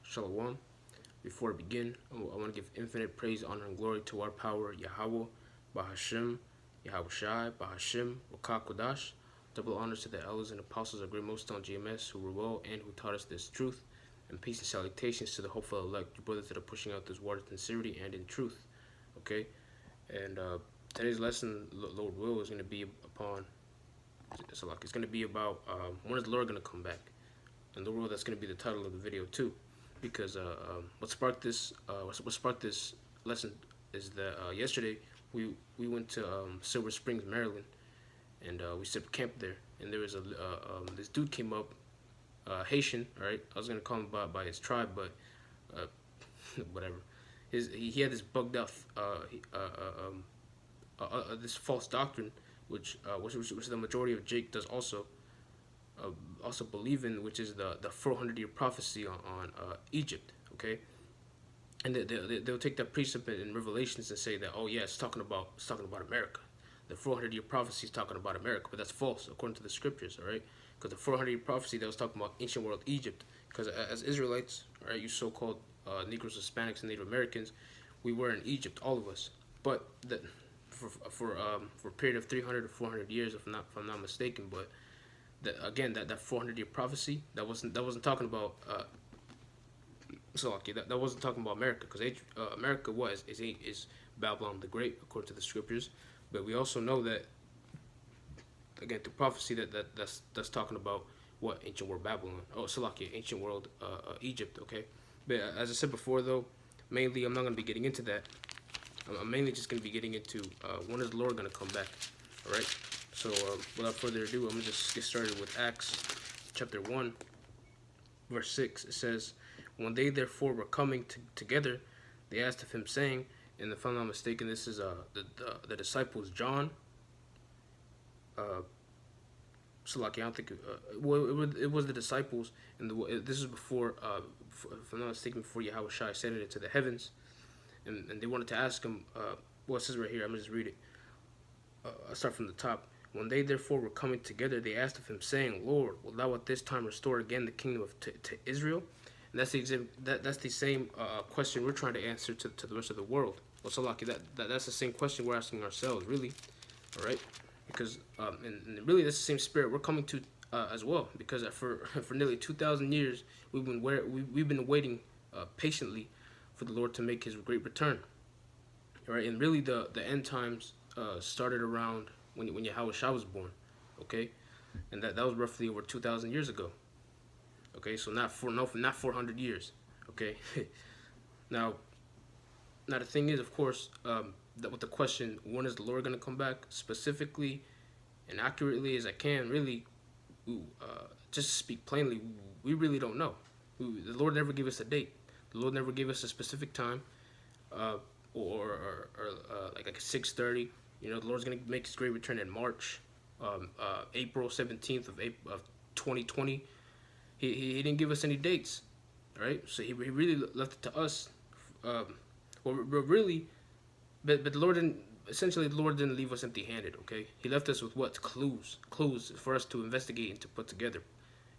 Shalom. Before I begin, I want to give infinite praise, honor, and glory to our power, Yahweh, Bahashim, Yahushai, Bahashim, Wakakodash. Double honors to the elders and apostles of Great Most on GMS who were well and who taught us this truth. And peace and salutations to the hopeful elect, your brothers that are pushing out this word in sincerity and in truth. Okay? And today's lesson, Lord will, is going to be upon, it's going to be about when is the Lord going to come back? And Lord will, that's going to be the title of the video too. Because what sparked this lesson is that yesterday we went to Silver Springs, Maryland, and we set up camp there. And there was this dude came up, Haitian, right? I was gonna call him by his tribe, but whatever. He had this bugged out this false doctrine, which the majority of Jake does also believe in, which is the 400-year prophecy on Egypt, okay? And they'll take that precept in Revelations and say that, oh yeah, it's talking about America. The 400-year prophecy is talking about America, but that's false according to the scriptures, all right? Because the 400-year prophecy that was talking about ancient world Egypt, because as Israelites, all right, you so-called Negroes, Hispanics, and Native Americans, we were in Egypt, all of us. But that for a period of 300 to 400 years, if I'm not mistaken, but that 400-year prophecy that wasn't talking about that wasn't talking about America, because America is Babylon the Great according to the scriptures, but we also know that again through prophecy that's talking about what ancient world Babylon, ancient world Egypt, okay. But as I said before, though, mainly I'm not going to be getting into that. I'm mainly just going to be getting into when is the Lord going to come back, all right. So without further ado, I'm going to just get started with Acts chapter 1, verse 6. It says, when they therefore were coming together, they asked of him, saying, and if I'm not mistaken, this is the disciples John. I don't think, it was the disciples, and this is before, if I'm not mistaken, before Yahushua ascended into the heavens, and they wanted to ask him, it says right here, I'm going to just read it. I'll start from the top. When they therefore were coming together, they asked of him, saying, Lord, wilt thou at this time restore again the kingdom to Israel? And that's the same question we're trying to answer to the rest of the world. Well, so lucky that's the same question we're asking ourselves, really, all right? Because and really that's the same spirit we're coming to as well. Because for nearly 2,000 years we've been waiting patiently for the Lord to make His great return, all right? And really the end times started around when Yahushua was born, okay, and that was roughly over 2,000 years ago, okay. So not 400 years, okay. now the thing is, of course, that with the question, when is the Lord going to come back, specifically and accurately as I can, really, just to speak plainly, we really don't know. The Lord never gave us a date. The Lord never gave us a specific time, or like 6:30. You know, the Lord's going to make His great return in March, April 17th of 2020. He didn't give us any dates, right? So he really left it to us. But the Lord didn't leave us empty-handed, okay? He left us with what? Clues for us to investigate and to put together.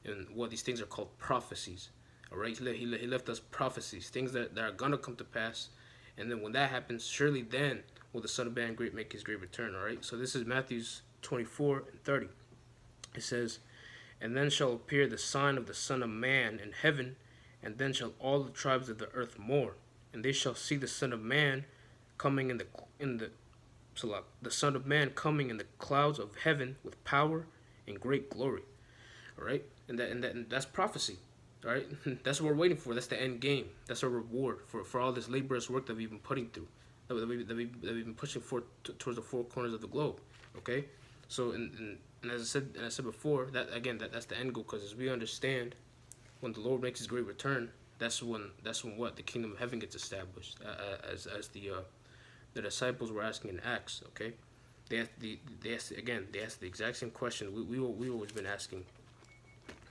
And what these things are called prophecies, all right? He left us prophecies, things that are going to come to pass. And then when that happens, surely then will the Son of Man make His great return, all right? So this is Matthew 24 and 30. It says, and then shall appear the sign of the Son of Man in heaven, and then shall all the tribes of the earth mourn, and they shall see the Son of Man coming the Son of Man coming in the clouds of heaven with power and great glory, all right? And that's prophecy. All right, that's what we're waiting for. That's the end game. That's our reward for all this laborious work that we've been putting through, that we've been pushing towards the four corners of the globe. Okay, so and as I said before, that's the end goal. Because as we understand, when the Lord makes His great return, that's when what the kingdom of heaven gets established. As the disciples were asking in Acts. Okay, they asked the exact same question we always been asking,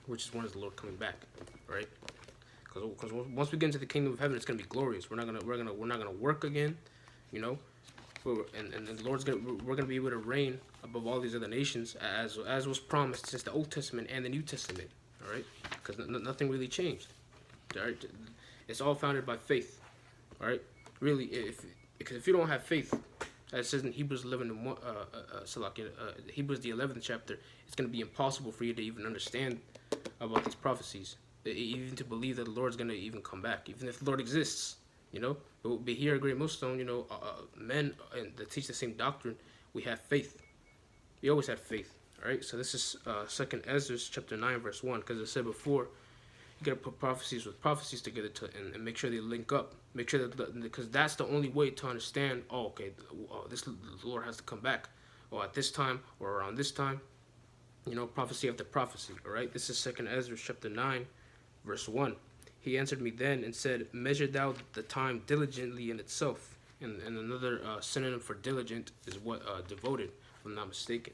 which is when is the Lord coming back, right? Because once we get into the kingdom of heaven, it's gonna be glorious. We're not gonna work again, you know. And the we're gonna be able to reign above all these other nations as was promised since the Old Testament and the New Testament, all right? Because nothing really changed. All right, it's all founded by faith. All right, really, because if you don't have faith, as it says in Hebrews 11 and 1, Hebrews the 11th chapter, it's going to be impossible for you to even understand about these prophecies, even to believe that the Lord's going to even come back, even if the Lord exists. You know, but here at Great Millstone, men that teach the same doctrine, we have faith. We always have faith. All right, so this is 2nd Ezra chapter 9 verse 1, because it said before, you gotta put prophecies with prophecies together and make sure they link up. Make sure that because that's the only way to understand. Oh, okay, this the Lord has to come back, or at this time, or around this time. Prophecy after prophecy. All right, this is 2nd Ezra chapter 9, verse 1. He answered me then and said, "Measure thou the time diligently in itself." And another synonym for diligent is what devoted, if I'm not mistaken.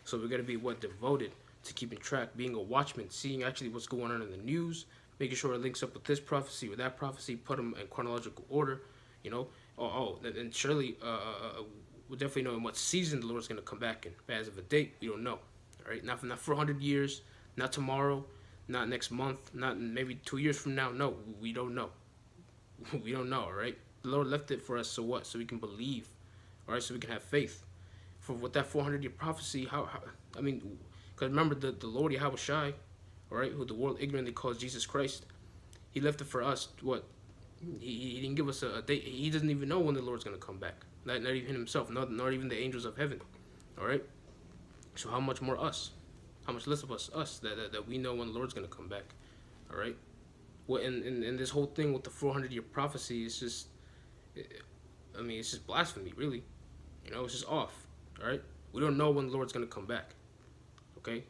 So we're gonna be what devoted to keeping track, being a watchman, seeing actually what's going on in the news, making sure it links up with this prophecy, with that prophecy, put them in chronological order, and surely we'll definitely know in what season the Lord's going to come back in. But as of a date, we don't know. All right, not for 100 years, not tomorrow, not next month, not maybe 2 years from now. No, we don't know. We don't know. All right, the Lord left it for us, so what? So we can believe. All right, so we can have faith. For with that 400-year prophecy, because remember the Lord Yahweh Shai, all right, who the world ignorantly calls Jesus Christ, he left it for us. What? He didn't give us a date. He doesn't even know when the Lord's going to come back. Not even himself, not even the angels of heaven. All right? So how much more us? How much less of us that we know when the Lord's going to come back? All right? Well, in this whole thing with the 400-year prophecy, it's just blasphemy, really. It's just off. All right? We don't know when the Lord's going to come back. Okay,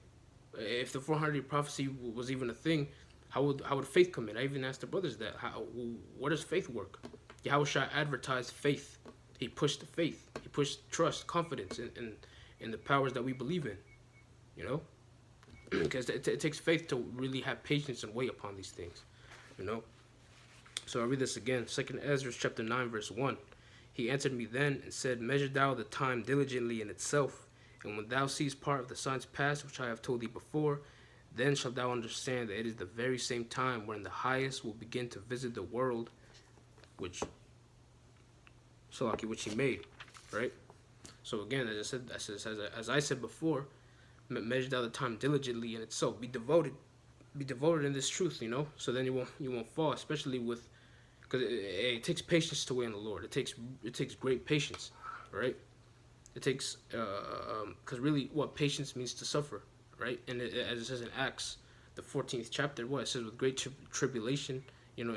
if the 400-year prophecy was even a thing, how would faith come in? I even asked the brothers that. Where does faith work? Yahweh Shai advertised faith. He pushed faith. He pushed trust, confidence in the powers that we believe in. Because it takes faith to really have patience and wait upon these things. So I read this again. 2nd Ezra chapter 9 verse 1. He answered me then and said, "Measure thou the time diligently in itself. And when thou seest part of the signs past, which I have told thee before, then shalt thou understand that it is the very same time when the highest will begin to visit the world, which he made." Right? So again, as I said before, measure thou the time diligently in itself. Be devoted in this truth. So then you won't fall, especially because it takes patience to wait on the Lord. It takes great patience. Right? It takes, because really what patience means to suffer, right? And as it says in Acts, the 14th chapter, it says with great tribulation, and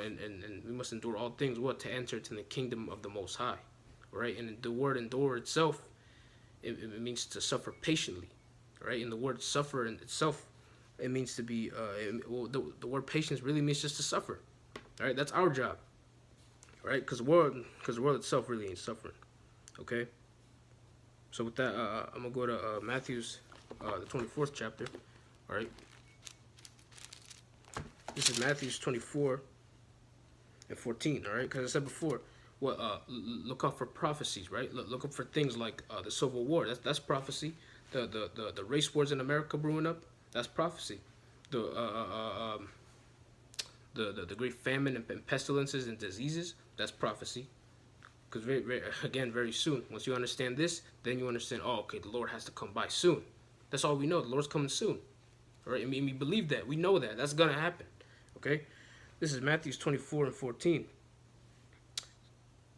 we must endure all things, to enter into the kingdom of the Most High, right? And the word endure itself, it means to suffer patiently, right? And the word suffer in itself, it means to be, the word patience really means just to suffer, all right? That's our job, right? Because the world itself really ain't suffering, okay? So with that, I'm going to go to Matthew's, the 24th chapter, all right? This is Matthew's 24 and 14, all right? Because I said before, look out for prophecies, right? Look up for things like the Civil War. That's prophecy. The race wars in America brewing up, that's prophecy. The great famine and pestilences and diseases, that's prophecy. Because very soon, once you understand this, then you understand, the Lord has to come by soon. That's all we know. The Lord's coming soon. All right? We believe that. We know that. That's going to happen. Okay? This is Matthew 24 and 14.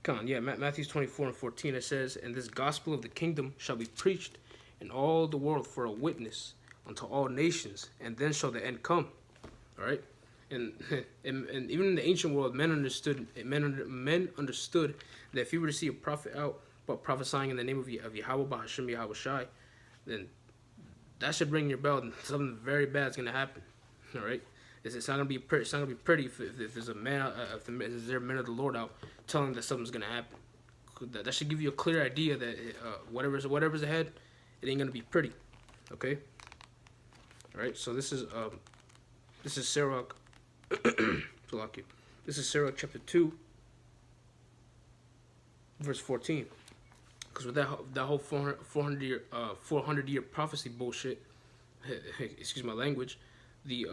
Matthew 24 and 14, it says, "And this gospel of the kingdom shall be preached in all the world for a witness unto all nations, and then shall the end come." All right? And even in the ancient world, men understood that if you were to see a prophet out but prophesying in the name of Yahweh, Bahashim, Yahweh Shai, then that should ring your bell. And something very bad is going to happen. All right, it's not going to be pretty. It's not going to be pretty if there's a man, if there's a man of the Lord out telling that something's going to happen. That should give you a clear idea that whatever's ahead, it ain't going to be pretty. Okay. All right. So this is Sirach. This is Sirach chapter 2, verse 14. Because with that whole 400 year prophecy bullshit, excuse my language, the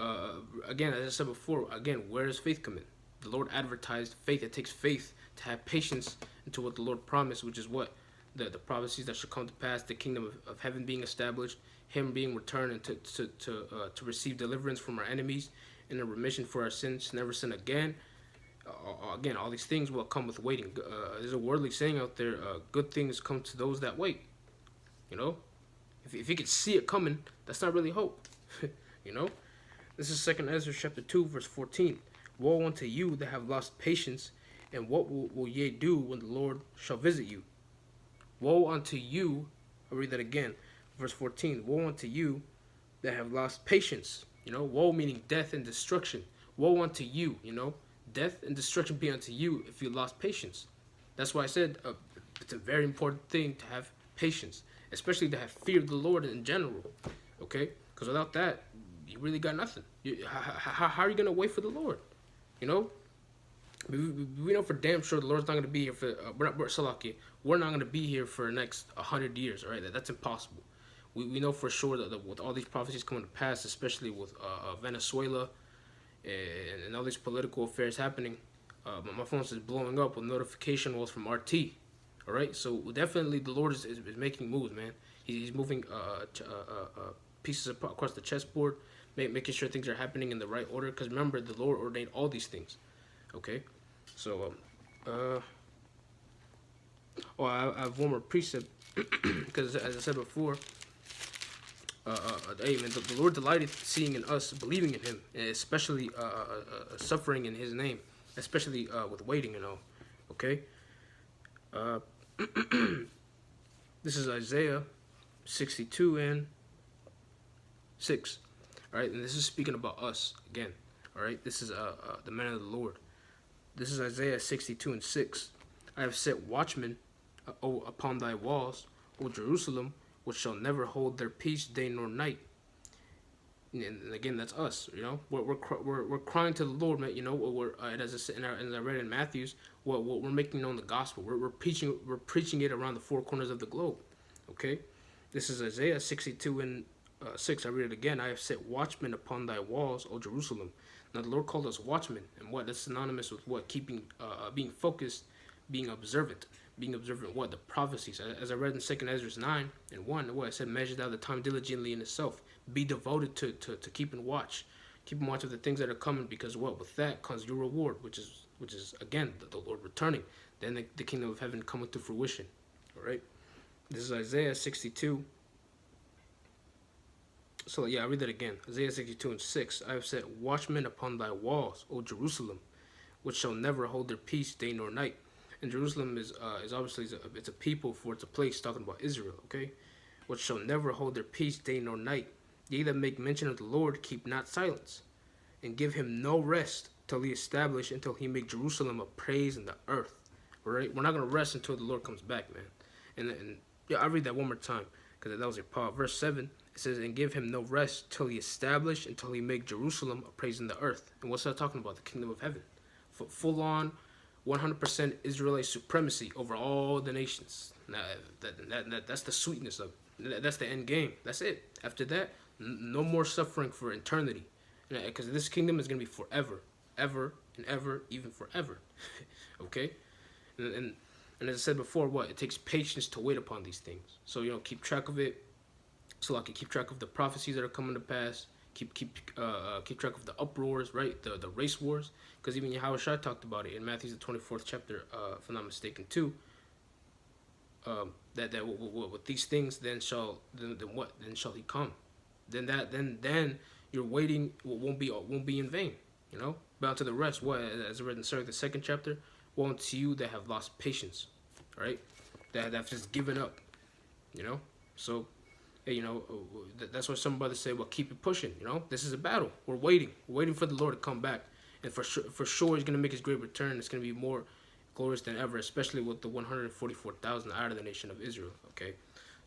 again, as I said before, again, where does faith come in? The Lord advertised faith. It takes faith to have patience into what the Lord promised, which is what the prophecies that should come to pass, the kingdom of heaven being established, Him being returned, and to receive deliverance from our enemies, and a remission for our sins, never sin again. Again, all these things will come with waiting. There's a worldly saying out there: "Good things come to those that wait." You know, if you could see it coming, that's not really hope. You know, this is 2 Ezra chapter 2, verse 14. Woe unto you that have lost patience, and what will ye do when the Lord shall visit you? Woe unto you, I'll read that again, verse 14. Woe unto you that have lost patience. You know, woe meaning death and destruction. Woe unto you, you know, death and destruction be unto you if you lost patience. That's why I said it's a very important thing to have patience, especially to have fear of the Lord in general, okay? Because without that, you really got nothing. How are you going to wait for the Lord? You know, we know for damn sure the Lord's not going to be here for, we're not going to be here for the next 100 years, all right? That's impossible. We know for sure that with all these prophecies coming to pass, especially with Venezuela and all these political affairs happening, my phone is blowing up with notification was from RT, all right? So definitely the Lord is making moves, man. He's moving pieces across the chessboard, making sure things are happening in the right order. Because remember, the Lord ordained all these things. Okay, so I have one more precept because, as I said before, hey man, the Lord delighted seeing in us believing in Him, and especially suffering in His name, especially with waiting and all. Okay, this is Isaiah 62 and 6. All right, and this is speaking about us again. All right, this is the man of the Lord. This is Isaiah 62 and 6. I have set watchmen upon thy walls, O Jerusalem, which shall never hold their peace day nor night. And again, that's us. You know, we're crying to the Lord, man. You know, as I read in Matthew's, we're making known the gospel. We're preaching it around the four corners of the globe. Okay, this is Isaiah 62 and 6. I read it again. I have set watchmen upon thy walls, O Jerusalem. Now the Lord called us watchmen, and what? That's synonymous with what? Keeping, being focused, being observant. Being observant what? The prophecies. As I read in 2 Ezra 9 and 1, what? I said, measure thou the time diligently in itself. Be devoted to keeping watch. Keeping watch of the things that are coming, because what? With that comes your reward, which is again, the Lord returning. Then the kingdom of heaven coming to fruition. All right? This is Isaiah 62. So yeah, I read that again. Isaiah 62 and 6. I have set watchmen upon thy walls, O Jerusalem, which shall never hold their peace day nor night. And Jerusalem is obviously it's a people, for it's a place talking about Israel. Okay, which shall never hold their peace day nor night. Ye that make mention of the Lord, keep not silence, and give him no rest till he establish, until he make Jerusalem a praise in the earth. All right, we're not gonna rest until the Lord comes back, man. And yeah, I read that one more time because that was your part. Verse 7. It says, and give him no rest till he establish, until he make Jerusalem a praise in the earth. And what's that talking about? The kingdom of heaven. Full on 100% Israelite supremacy over all the nations. Now, that's the sweetness of it. That's the end game. That's it. After that, no more suffering for eternity. Because this kingdom is going to be forever. Ever and ever, even forever. Okay? And as I said before, what? It takes patience to wait upon these things. So, you know, keep track of it. So I can keep track of the prophecies that are coming to pass. Keep track of the uproars, right? The race wars. Because even Yahushua talked about it in Matthew's the 24th chapter, if I'm not mistaken, too. That with these things, then shall he come? Then your waiting won't be in vain. You know. Bound to the rest. What, as I read in the second chapter, woe unto you that have lost patience. All right, that have just given up. You know. So. You know, that's why some brothers say, well, keep it pushing. You know, this is a battle. We're waiting for the Lord to come back, and for sure he's going to make his great return. It's going to be more glorious than ever, especially with the 144,000 out of the nation of Israel. Okay,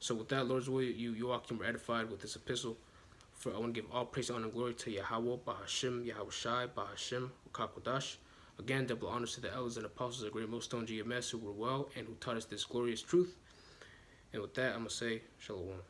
so with that, Lord's will, you all can be edified with this epistle. I want to give all praise, honor, and glory to Yahweh, Bahashim, Yahushai, Bahashim, Kakodash. Again, double honors to the elders and apostles of the great millstone GMS who were well and who taught us this glorious truth. And with that, I'm going to say, Shalom.